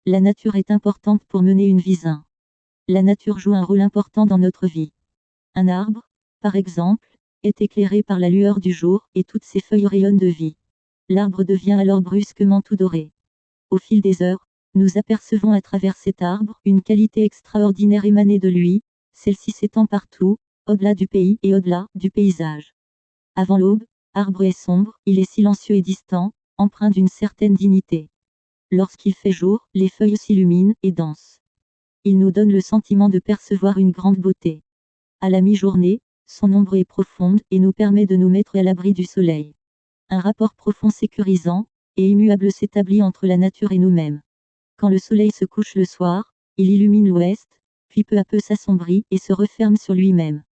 La nature est importante pour mener une vie saine. La nature joue un rôle important dans notre vie. Un arbre, par exemple, est éclairé par la lueur du jour et toutes ses feuilles rayonnent de vie. L'arbre devient alors brusquement tout doré. Au fil des heures, nous apercevons à travers cet arbre une qualité extraordinaire émanée de lui, celle-ci s'étend partout, au-delà du pays et au-delà du paysage. Avant l'aube, l'arbre est sombre, il est silencieux et distant, empreint d'une certaine dignité. Lorsqu'il fait jour, les feuilles s'illuminent et dansent. Il nous donne le sentiment de percevoir une grande beauté. À la mi-journée, son ombre est profonde et nous permet de nous mettre à l'abri du soleil. Un rapport profond sécurisant et immuable s'établit entre la nature et nous-mêmes. Quand le soleil se couche le soir, il illumine l'ouest, puis peu à peu s'assombrit et se referme sur lui-même.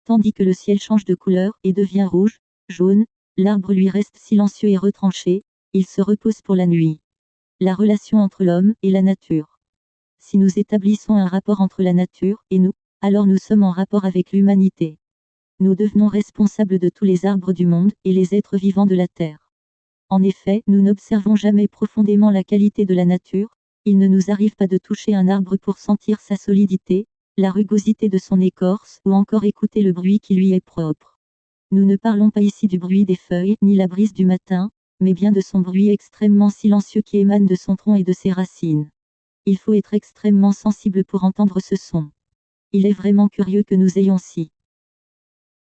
Tandis que le ciel change de couleur et devient rouge, jaune, l'arbre lui reste silencieux et retranché, il se repose pour la nuit. La relation entre l'homme et la nature. Si nous établissons un rapport entre la nature et nous, alors nous sommes en rapport avec l'humanité. Nous devenons responsables de tous les arbres du monde et les êtres vivants de la Terre. En effet, nous n'observons jamais profondément la qualité de la nature, il ne nous arrive pas de toucher un arbre pour sentir sa solidité, la rugosité de son écorce ou encore écouter le bruit qui lui est propre. Nous ne parlons pas ici du bruit des feuilles ni la brise du matin, mais bien de son bruit extrêmement silencieux qui émane de son tronc et de ses racines. Il faut être extrêmement sensible pour entendre ce son. Il est vraiment curieux que nous ayons si